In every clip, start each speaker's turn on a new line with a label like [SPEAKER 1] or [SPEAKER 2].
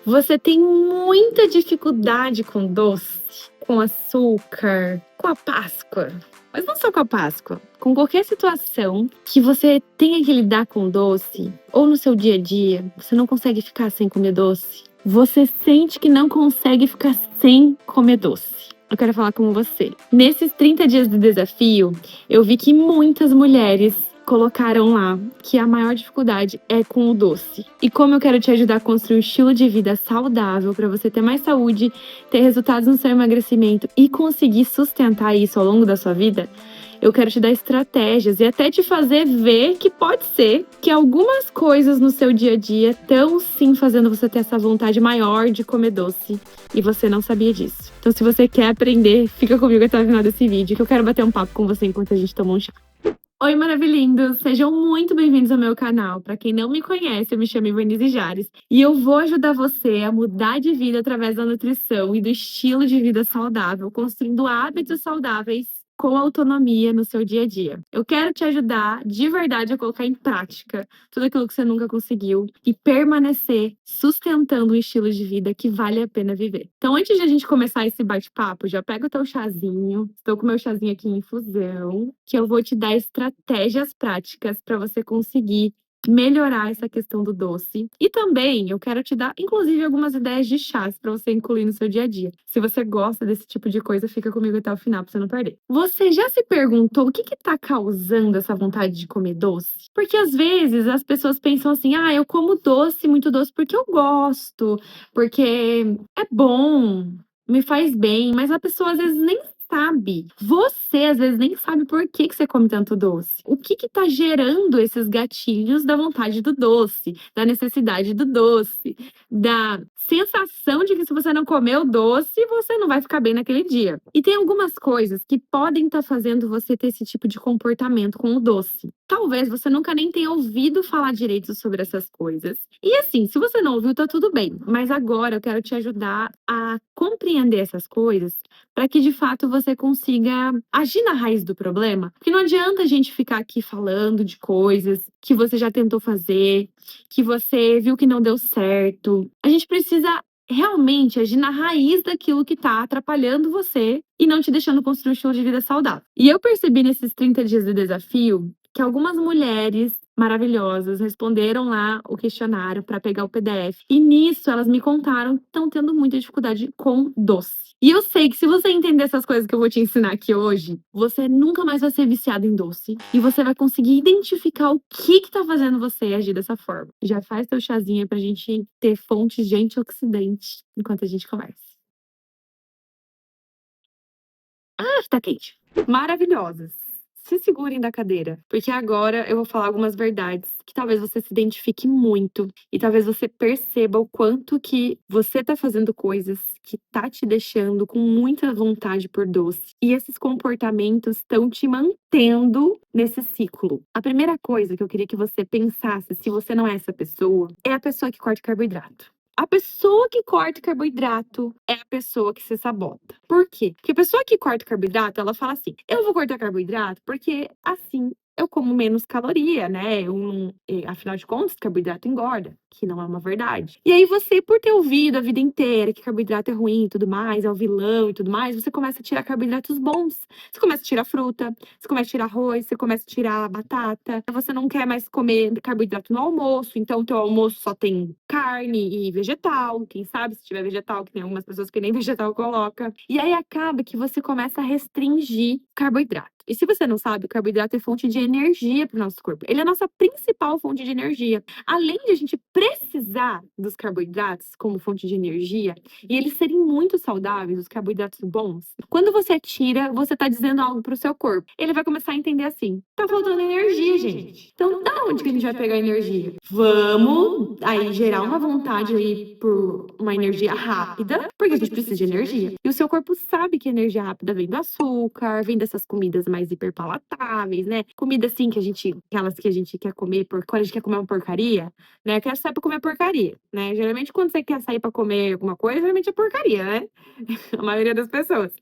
[SPEAKER 1] Você tem muita dificuldade com doce, com açúcar, com a Páscoa, mas não só com a Páscoa, com qualquer situação que você tenha que lidar com doce, ou no seu dia a dia, você não consegue ficar sem comer doce. Você sente que não consegue ficar sem comer doce. Eu quero falar com você. Nesses 30 dias de desafio, eu vi que muitas mulheres colocaram lá que a maior dificuldade é com o doce. E como eu quero te ajudar a construir um estilo de vida saudável para você ter mais saúde, ter resultados no seu emagrecimento e conseguir sustentar isso ao longo da sua vida, eu quero te dar estratégias e até te fazer ver que pode ser que algumas coisas no seu dia a dia estão sim fazendo você ter essa vontade maior de comer doce e você não sabia disso. Então, se você quer aprender, fica comigo até o final desse vídeo que eu quero bater um papo com você enquanto a gente toma um chá. Oi, maravilhindos! Sejam muito bem-vindos ao meu canal. Para quem não me conhece, eu me chamo Ivanise Jares e eu vou ajudar você a mudar de vida através da nutrição e do estilo de vida saudável, construindo hábitos saudáveis com autonomia no seu dia a dia. Eu quero te ajudar de verdade a colocar em prática tudo aquilo que você nunca conseguiu e permanecer sustentando um estilo de vida que vale a pena viver. Então, antes de a gente começar esse bate-papo, já pega o teu chazinho. Estou com o meu chazinho aqui em infusão, que eu vou te dar estratégias práticas para você conseguir melhorar essa questão do doce. E também eu quero te dar, inclusive, algumas ideias de chás para você incluir no seu dia a dia. Se você gosta desse tipo de coisa, fica comigo até o final para você não perder. Você já se perguntou o que tá causando essa vontade de comer doce? Porque às vezes as pessoas pensam assim: "Ah, eu como doce, muito doce porque eu gosto, porque é bom, me faz bem", mas a pessoa às vezes nem sabe. Você às vezes nem sabe por que você come tanto doce. O que tá gerando esses gatilhos da vontade do doce, da necessidade do doce, da sensação de que se você não comer o doce, você não vai ficar bem naquele dia. E tem algumas coisas que podem estar fazendo você ter esse tipo de comportamento com o doce. Talvez você nunca nem tenha ouvido falar direito sobre essas coisas. E assim, se você não ouviu, tá tudo bem. Mas agora eu quero te ajudar a compreender essas coisas para que de fato você consiga agir na raiz do problema. Porque não adianta a gente ficar aqui falando de coisas que você já tentou fazer, que você viu que não deu certo. A gente precisa realmente agir na raiz daquilo que tá atrapalhando você e não te deixando construir um estilo de vida saudável. E eu percebi nesses 30 dias de desafio que algumas mulheres maravilhosas responderam lá o questionário para pegar o PDF. E nisso elas me contaram que estão tendo muita dificuldade com doce. E eu sei que se você entender essas coisas que eu vou te ensinar aqui hoje, você nunca mais vai ser viciado em doce e você vai conseguir identificar o que tá fazendo você agir dessa forma. Já faz teu chazinho aí pra gente ter fontes de antioxidante enquanto a gente conversa. Ah, tá quente. Maravilhosas. Se segurem da cadeira, porque agora eu vou falar algumas verdades que talvez você se identifique muito e talvez você perceba o quanto que você tá fazendo coisas que tá te deixando com muita vontade por doce. E esses comportamentos estão te mantendo nesse ciclo. A primeira coisa que eu queria que você pensasse, se você não é essa pessoa, é a pessoa que corta carboidrato. A pessoa que corta carboidrato é a pessoa que se sabota. Por quê? Porque a pessoa que corta carboidrato, ela fala assim: eu vou cortar carboidrato porque assim eu como menos caloria, né? Afinal de contas, carboidrato engorda, que não é uma verdade. E aí você, por ter ouvido a vida inteira que carboidrato é ruim e tudo mais, é o vilão e tudo mais, você começa a tirar carboidratos bons. Você começa a tirar fruta, você começa a tirar arroz, você começa a tirar batata. Você não quer mais comer carboidrato no almoço, então teu almoço só tem carne e vegetal. Quem sabe se tiver vegetal, que tem algumas pessoas que nem vegetal coloca. E aí acaba que você começa a restringir carboidrato. E se você não sabe, o carboidrato é fonte de energia para o nosso corpo. Ele é a nossa principal fonte de energia. Além de a gente precisar dos carboidratos como fonte de energia, e eles serem muito saudáveis, os carboidratos bons, quando você tira, você tá dizendo algo pro seu corpo. Ele vai começar a entender assim: tá faltando energia, gente. Então, da onde que a gente vai pegar energia? Vamos aí gerar uma vontade aí por uma energia rápida, porque a gente precisa de energia. E o seu corpo sabe que a energia rápida vem do açúcar, vem dessas comidas mais hiperpalatáveis, né? Comida assim que aquelas que a gente quer comer quando a gente quer comer uma porcaria, né? Eu quero sai pra comer porcaria, né. Geralmente quando você quer sair pra comer alguma coisa, geralmente é porcaria, né, a maioria das pessoas.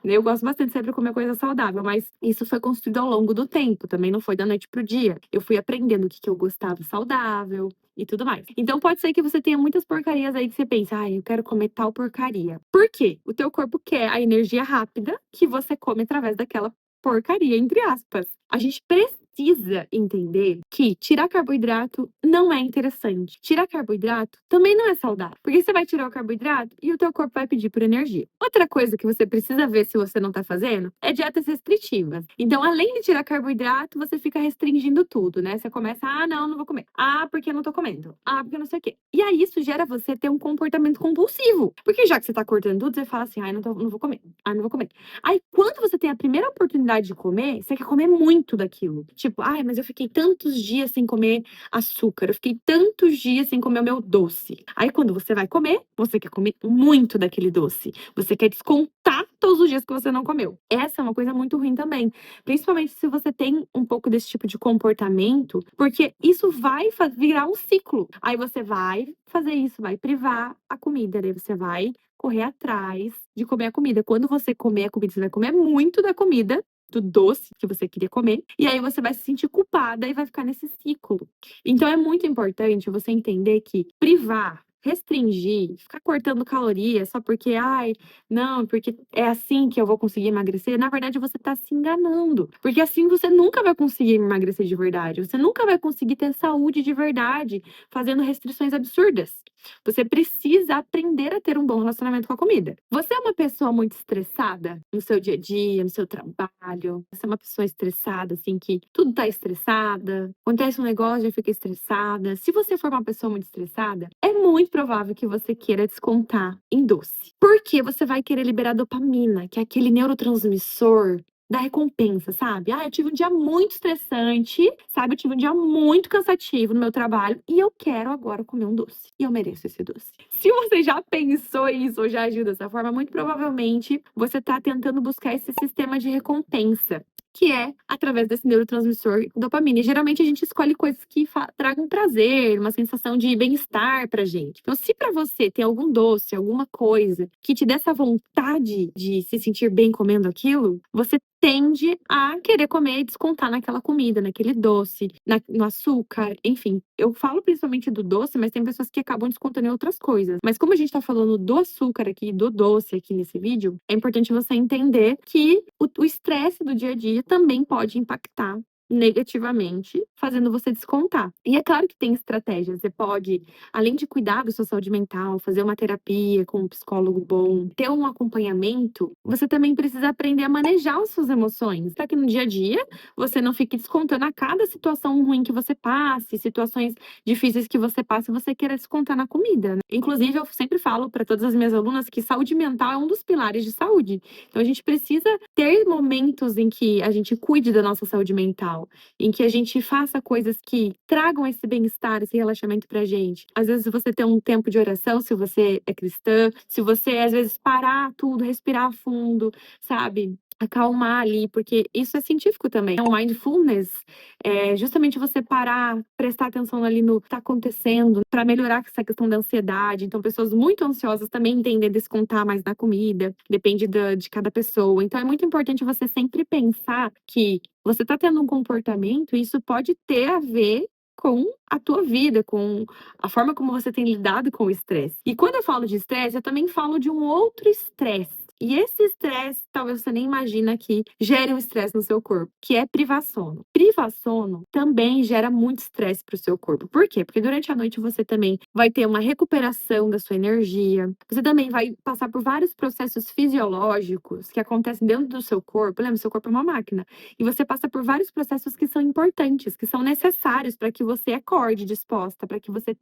[SPEAKER 1] Eu gosto bastante de sair pra comer coisa saudável, mas isso foi construído ao longo do tempo, também não foi da noite para o dia. Eu fui aprendendo o que que eu gostava saudável e tudo mais. Então pode ser que você tenha muitas porcarias aí que você pensa: "Ai, eu quero comer tal porcaria". Por quê? O teu corpo quer a energia rápida que você come através daquela porcaria, entre aspas. A gente precisa entender que tirar carboidrato não é interessante. Tirar carboidrato também não é saudável, porque você vai tirar o carboidrato e o teu corpo vai pedir por energia. Outra coisa que você precisa ver se você não tá fazendo é dietas restritivas. Então, além de tirar carboidrato, você fica restringindo tudo, né? Você começa: "Ah, não, não vou comer. Ah, porque eu não tô comendo. Ah, porque não sei o quê". E aí isso gera você ter um comportamento compulsivo, porque já que você tá cortando tudo, você fala assim: "Ai, não vou comer. Ai, não vou comer". Aí, quando você tem a primeira oportunidade de comer, você quer comer muito daquilo. Tipo: "Ai, mas eu fiquei tantos dias sem comer açúcar, eu fiquei tantos dias sem comer o meu doce". Aí, quando você vai comer, você quer comer muito daquele doce. Você quer descontar todos os dias que você não comeu. Essa é uma coisa muito ruim também, principalmente se você tem um pouco desse tipo de comportamento, porque isso vai virar um ciclo. Aí você vai fazer isso, vai privar a comida, daí você vai correr atrás de comer a comida. Quando você comer a comida, você vai comer muito da comida, do doce que você queria comer, e aí você vai se sentir culpada e vai ficar nesse ciclo. Então é muito importante você entender que privar, restringir, ficar cortando calorias só porque, ai, não, porque é assim que eu vou conseguir emagrecer, na verdade você tá se enganando, porque assim você nunca vai conseguir emagrecer de verdade, você nunca vai conseguir ter saúde de verdade fazendo restrições absurdas. Você precisa aprender a ter um bom relacionamento com a comida. Você é uma pessoa muito estressada no seu dia a dia, no seu trabalho? Você é uma pessoa estressada, assim, que tudo tá estressada, acontece um negócio, já fica estressada. Se você for uma pessoa muito estressada, é muito provável que você queira descontar em doce. Porque você vai querer liberar dopamina, que é aquele neurotransmissor da recompensa, sabe? "Ah, eu tive um dia muito estressante, sabe, eu tive um dia muito cansativo no meu trabalho e eu quero agora comer um doce, e eu mereço esse doce". Se você já pensou isso ou já agiu dessa forma, muito provavelmente você tá tentando buscar esse sistema de recompensa, que é através desse neurotransmissor dopamina. E geralmente a gente escolhe coisas que tragam prazer, uma sensação de bem-estar pra gente. Então, se pra você tem algum doce, alguma coisa que te dê essa vontade de se sentir bem comendo aquilo, você tende a querer comer e descontar naquela comida, naquele doce, no açúcar, enfim. Eu falo principalmente do doce, mas tem pessoas que acabam descontando em outras coisas. Mas como a gente tá falando do açúcar aqui, do doce aqui nesse vídeo, é importante você entender que o estresse do dia a dia também pode impactar negativamente, fazendo você descontar. E é claro que tem estratégias. Você pode, além de cuidar da sua saúde mental, fazer uma terapia com um psicólogo bom, ter um acompanhamento, você também precisa aprender a manejar as suas emoções, para que no dia a dia você não fique descontando a cada situação ruim que você passe, situações difíceis que você passe, você queira descontar na comida, né? Inclusive, eu sempre falo para todas as minhas alunas que saúde mental é um dos pilares de saúde. Então, a gente precisa ter momentos em que a gente cuide da nossa saúde mental, em que a gente faça coisas que tragam esse bem-estar, esse relaxamento pra gente. Às vezes você tem um tempo de oração, se você é cristã, se você às vezes parar tudo, respirar fundo, sabe? Acalmar ali, porque isso é científico também. O mindfulness é justamente você parar, prestar atenção ali no que tá acontecendo, para melhorar essa questão da ansiedade. Então, pessoas muito ansiosas também entendem descontar mais na comida, depende de cada pessoa. Então, é muito importante você sempre pensar que você tá tendo um comportamento e isso pode ter a ver com a tua vida, com a forma como você tem lidado com o estresse. E quando eu falo de estresse, eu também falo de um outro estresse. E esse estresse, talvez você nem imagina que gere um estresse no seu corpo, que é privar sono. Privar sono também gera muito estresse para o seu corpo. Por quê? Porque durante a noite você também vai ter uma recuperação da sua energia. Você também vai passar por vários processos fisiológicos que acontecem dentro do seu corpo. Lembra, seu corpo é uma máquina. E você passa por vários processos que são importantes, que são necessários para que você acorde disposta, para que você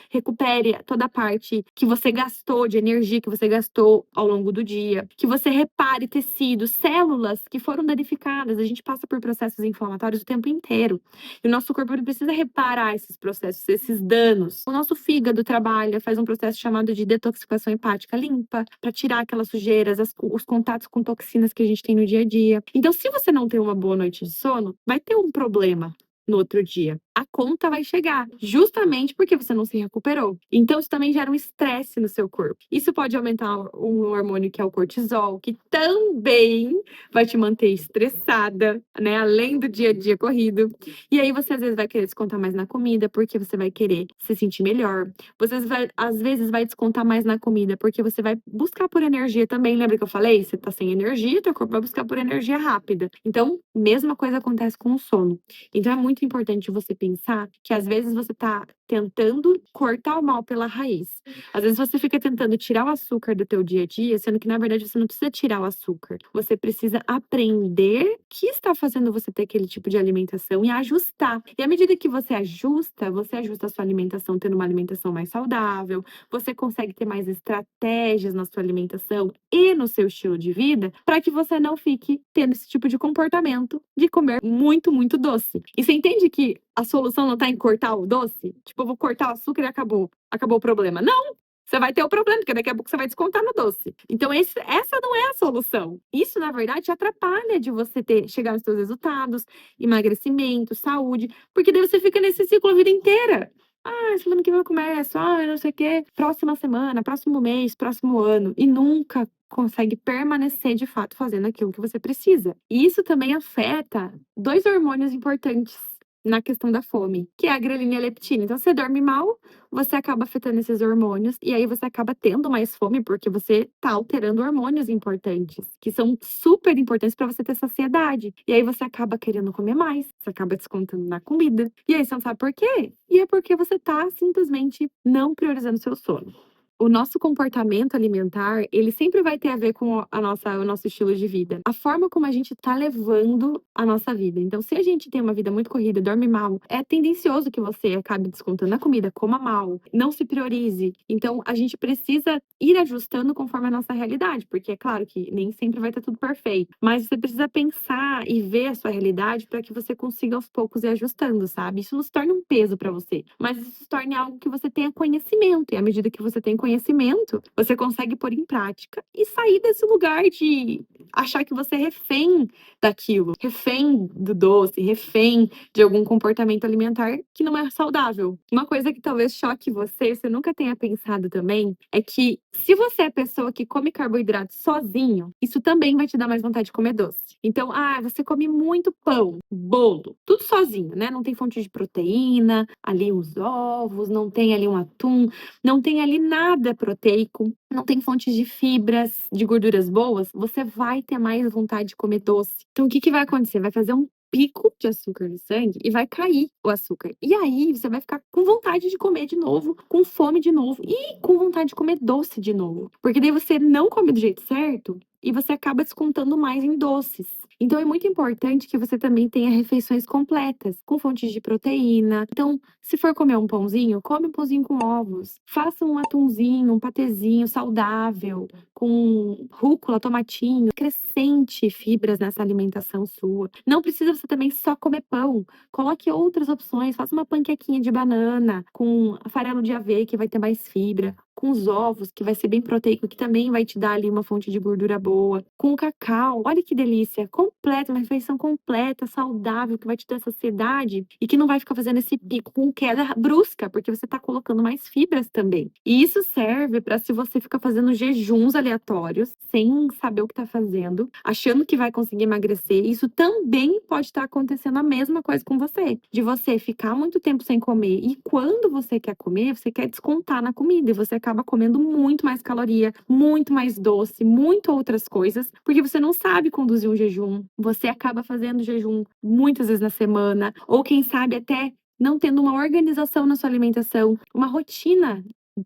[SPEAKER 1] recupere toda a parte que você gastou de energia, que você gastou ao longo do dia, que você repare tecidos, células que foram danificadas. A gente passa por processos inflamatórios o tempo inteiro. E o nosso corpo ele precisa reparar esses processos, esses danos. O nosso fígado trabalha, faz um processo chamado de detoxificação hepática limpa, para tirar aquelas sujeiras, os contatos com toxinas que a gente tem no dia a dia. Então, se você não tem uma boa noite de sono, vai ter um problema no outro dia. a conta vai chegar, justamente porque você não se recuperou. Então isso também gera um estresse no seu corpo. Isso pode aumentar um hormônio que é o cortisol, que também vai te manter estressada, né, além do dia a dia corrido. E aí você às vezes vai querer descontar mais na comida, porque você vai querer se sentir melhor. Você às vezes vai descontar mais na comida, porque você vai buscar por energia também. Lembra que eu falei? Você tá sem energia, teu corpo vai buscar por energia rápida. Então, mesma coisa acontece com o sono. Então é muito importante você pensar que às vezes você tá tentando cortar o mal pela raiz. Às vezes você fica tentando tirar o açúcar do teu dia a dia, sendo que na verdade você não precisa tirar o açúcar. Você precisa aprender que está fazendo você ter aquele tipo de alimentação e ajustar. E à medida que você ajusta a sua alimentação, tendo uma alimentação mais saudável, você consegue ter mais estratégias na sua alimentação e no seu estilo de vida, para que você não fique tendo esse tipo de comportamento de comer muito, muito doce. E você entende que a solução não está em cortar o doce? Tipo, eu vou cortar o açúcar e acabou o problema. Não! Você vai ter o problema, porque daqui a pouco você vai descontar no doce. Então, essa não é a solução. Isso, na verdade, te atrapalha de você chegar aos seus resultados, emagrecimento, saúde, porque daí você fica nesse ciclo a vida inteira. Ah, semana que vem eu começo, não sei o quê, próxima semana, próximo mês, próximo ano, e nunca consegue permanecer de fato fazendo aquilo que você precisa. E isso também afeta dois hormônios importantes na questão da fome, que é a grelina e a leptina. Então, você dorme mal, você acaba afetando esses hormônios, e aí você acaba tendo mais fome, porque você tá alterando hormônios importantes, que são super importantes para você ter saciedade. E aí você acaba querendo comer mais, você acaba descontando na comida. E aí você não sabe por quê? E é porque você tá simplesmente não priorizando seu sono. O nosso comportamento alimentar, ele sempre vai ter a ver com o nosso estilo de vida. A forma como a gente tá levando a nossa vida. Então, se a gente tem uma vida muito corrida, dorme mal, é tendencioso que você acabe descontando na comida, coma mal, não se priorize. Então, a gente precisa ir ajustando conforme a nossa realidade, porque é claro que nem sempre vai estar tudo perfeito, mas você precisa pensar e ver a sua realidade para que você consiga aos poucos ir ajustando, sabe? Isso não se torne um peso para você, mas isso se torne algo que você tenha conhecimento. E à medida que você tem conhecimento, você consegue pôr em prática e sair desse lugar de achar que você é refém daquilo, refém do doce, refém de algum comportamento alimentar que não é saudável. Uma coisa que talvez choque você nunca tenha pensado também, é que se você é pessoa que come carboidrato sozinho, isso também vai te dar mais vontade de comer doce. Então, você come muito pão, bolo, tudo sozinho, né? Não tem fonte de proteína, ali os ovos, não tem ali um atum, não tem ali nada proteico, não tem fontes de fibras, de gorduras boas, você vai ter mais vontade de comer doce. Então, o que que vai acontecer? Vai fazer um pico de açúcar no sangue e vai cair o açúcar. E aí você vai ficar com vontade de comer de novo, com fome de novo e com vontade de comer doce de novo. Porque daí você não come do jeito certo e você acaba descontando mais em doces. Então é muito importante que você também tenha refeições completas, com fontes de proteína. Então, se for comer um pãozinho, come um pãozinho com ovos. Faça um atumzinho, um patezinho saudável, com rúcula, tomatinho. Acrescente fibras nessa alimentação sua. Não precisa você também só comer pão. Coloque outras opções. Faça uma panquequinha de banana com farelo de aveia, que vai ter mais fibra. Com os ovos, que vai ser bem proteico, que também vai te dar ali uma fonte de gordura boa. Com o cacau, olha que delícia. Completa, uma refeição completa, saudável, que vai te dar saciedade e que não vai ficar fazendo esse pico com queda brusca, porque você tá colocando mais fibras também. E isso serve para se você ficar fazendo jejuns aleatórios, sem saber o que tá fazendo, achando que vai conseguir emagrecer, isso também pode estar acontecendo a mesma coisa com você. De você ficar muito tempo sem comer e quando você quer comer, você quer descontar na comida e você acaba comendo muito mais caloria, muito mais doce, muito outras coisas, porque você não sabe conduzir um jejum. Você acaba fazendo jejum muitas vezes na semana, ou quem sabe até não tendo uma organização na sua alimentação, uma rotina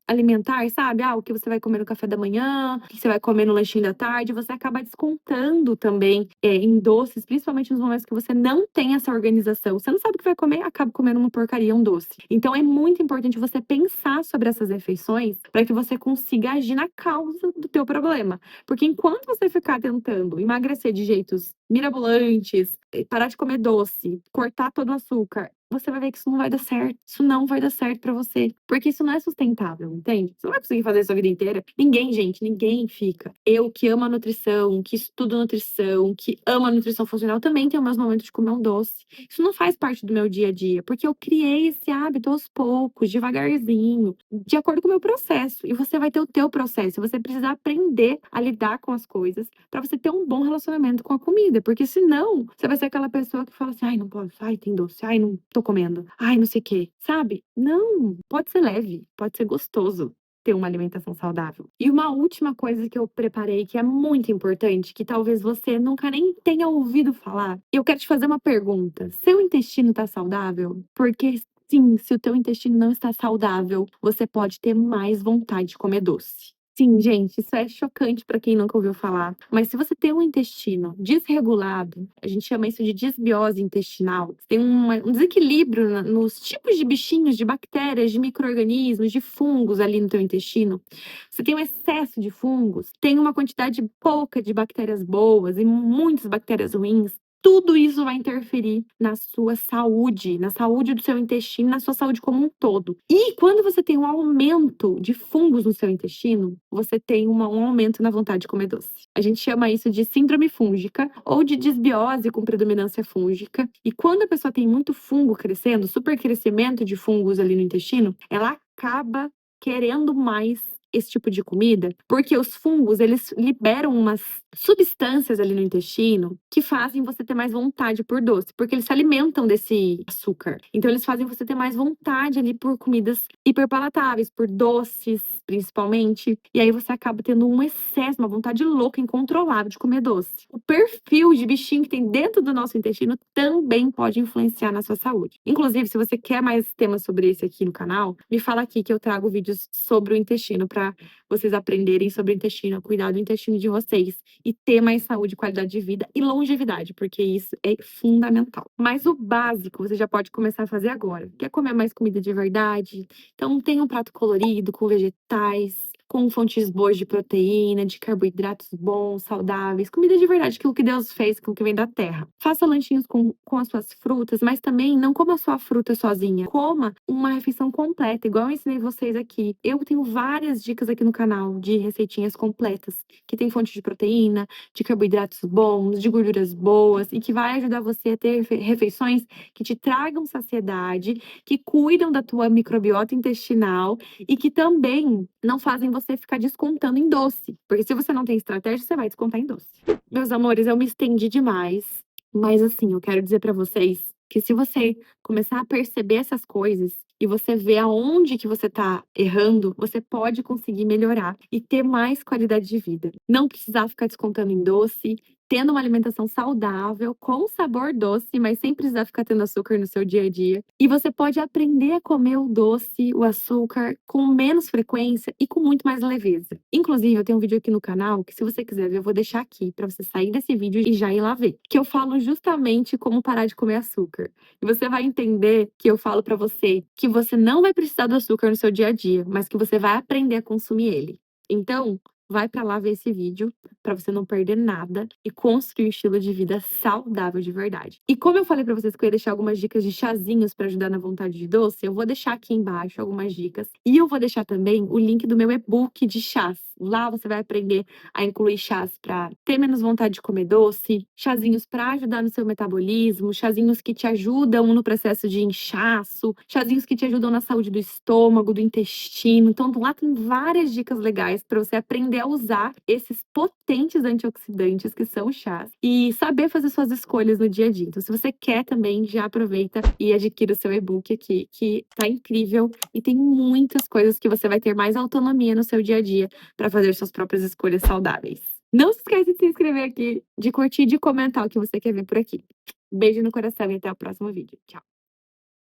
[SPEAKER 1] alimentar, sabe? O que você vai comer no café da manhã, o que você vai comer no lanchinho da tarde, você acaba descontando também em doces, principalmente nos momentos que você não tem essa organização. Você não sabe o que vai comer, acaba comendo uma porcaria, um doce. Então é muito importante você pensar sobre essas refeições para que você consiga agir na causa do teu problema. Porque enquanto você ficar tentando emagrecer de jeitos mirabolantes, parar de comer doce, cortar todo o açúcar, você vai ver que isso não vai dar certo. Isso não vai dar certo pra você, porque isso não é sustentável, entende? Você não vai conseguir fazer isso a vida inteira. Ninguém, gente, ninguém fica. Eu que amo a nutrição, que estudo nutrição, que amo a nutrição funcional, também tenho meus momentos de comer um doce. Isso não faz parte do meu dia a dia, porque eu criei esse hábito aos poucos, devagarzinho, de acordo com o meu processo. E você vai ter o teu processo. Você precisa aprender a lidar com as coisas pra você ter um bom relacionamento com a comida, porque senão você vai ser aquela pessoa que fala assim: ai, não posso, ai, tem doce, ai, não tô comendo, ai, não sei o quê, sabe? Não, pode ser leve, pode ser gostoso ter uma alimentação saudável. E uma última coisa que eu preparei, que é muito importante, que talvez você nunca nem tenha ouvido falar. Eu quero te fazer uma pergunta. Seu intestino tá saudável? Porque sim, se o teu intestino não está saudável, você pode ter mais vontade de comer doce. Sim, gente, isso é chocante para quem nunca ouviu falar. Mas se você tem um intestino desregulado, a gente chama isso de disbiose intestinal. Tem um desequilíbrio nos tipos de bichinhos, de bactérias, de micro-organismos, de fungos ali no teu intestino. Você tem um excesso de fungos, tem uma quantidade pouca de bactérias boas e muitas bactérias ruins. Tudo isso vai interferir na sua saúde, na saúde do seu intestino, na sua saúde como um todo. E quando você tem um aumento de fungos no seu intestino, você tem um aumento na vontade de comer doce. A gente chama isso de síndrome fúngica ou de disbiose com predominância fúngica. E quando a pessoa tem muito fungo crescendo, supercrescimento de fungos ali no intestino, ela acaba querendo mais esse tipo de comida, porque os fungos, eles liberam umas substâncias ali no intestino que fazem você ter mais vontade por doce, porque eles se alimentam desse açúcar. Então eles fazem você ter mais vontade ali por comidas hiperpalatáveis, por doces, principalmente. E aí você acaba tendo um excesso, uma vontade louca, incontrolável de comer doce. O perfil de bichinho que tem dentro do nosso intestino também pode influenciar na sua saúde. Inclusive, se você quer mais temas sobre esse aqui no canal, me fala aqui que eu trago vídeos sobre o intestino para vocês aprenderem sobre o intestino, cuidar do intestino de vocês e ter mais saúde, qualidade de vida e longevidade, porque isso é fundamental. Mas o básico você já pode começar a fazer agora. Quer comer mais comida de verdade? Então tem um prato colorido com vegetais, com fontes boas de proteína, de carboidratos bons, saudáveis, comida de verdade, aquilo que Deus fez, aquilo que vem da terra. Faça lanchinhos com as suas frutas, mas também não coma só a fruta sozinha. Coma uma refeição completa, igual eu ensinei vocês aqui. Eu tenho várias dicas aqui no canal de receitinhas completas, que tem fonte de proteína, de carboidratos bons, de gorduras boas e que vai ajudar você a ter refeições que te tragam saciedade, que cuidam da tua microbiota intestinal e que também não fazem você ficar descontando em doce. Porque se você não tem estratégia, você vai descontar em doce. Meus amores, eu me estendi demais. Mas assim, eu quero dizer pra vocês que se você começar a perceber essas coisas e você ver aonde que você tá errando, você pode conseguir melhorar e ter mais qualidade de vida. Não precisar ficar descontando em doce, tendo uma alimentação saudável, com sabor doce, mas sem precisar ficar tendo açúcar no seu dia a dia. E você pode aprender a comer o doce, o açúcar, com menos frequência e com muito mais leveza. Inclusive, eu tenho um vídeo aqui no canal que, se você quiser ver, eu vou deixar aqui pra você sair desse vídeo e já ir lá ver. Que eu falo justamente como parar de comer açúcar. E você vai entender que eu falo pra você que você não vai precisar do açúcar no seu dia a dia, mas que você vai aprender a consumir ele. Então, vai pra lá ver esse vídeo pra você não perder nada e construir um estilo de vida saudável de verdade. E como eu falei pra vocês que eu ia deixar algumas dicas de chazinhos pra ajudar na vontade de doce, eu vou deixar aqui embaixo algumas dicas e eu vou deixar também o link do meu e-book de chás. Lá você vai aprender a incluir chás pra ter menos vontade de comer doce, chazinhos pra ajudar no seu metabolismo, chazinhos que te ajudam no processo de inchaço, chazinhos que te ajudam na saúde do estômago, do intestino. Então lá tem várias dicas legais pra você aprender a usar esses potentes antioxidantes que são chás e saber fazer suas escolhas no dia a dia. Então, se você quer também, já aproveita e adquira o seu e-book aqui, que tá incrível e tem muitas coisas que você vai ter mais autonomia no seu dia a dia para fazer suas próprias escolhas saudáveis. Não se esquece de se inscrever aqui, de curtir e de comentar o que você quer ver por aqui. Beijo no coração e até o próximo vídeo. Tchau!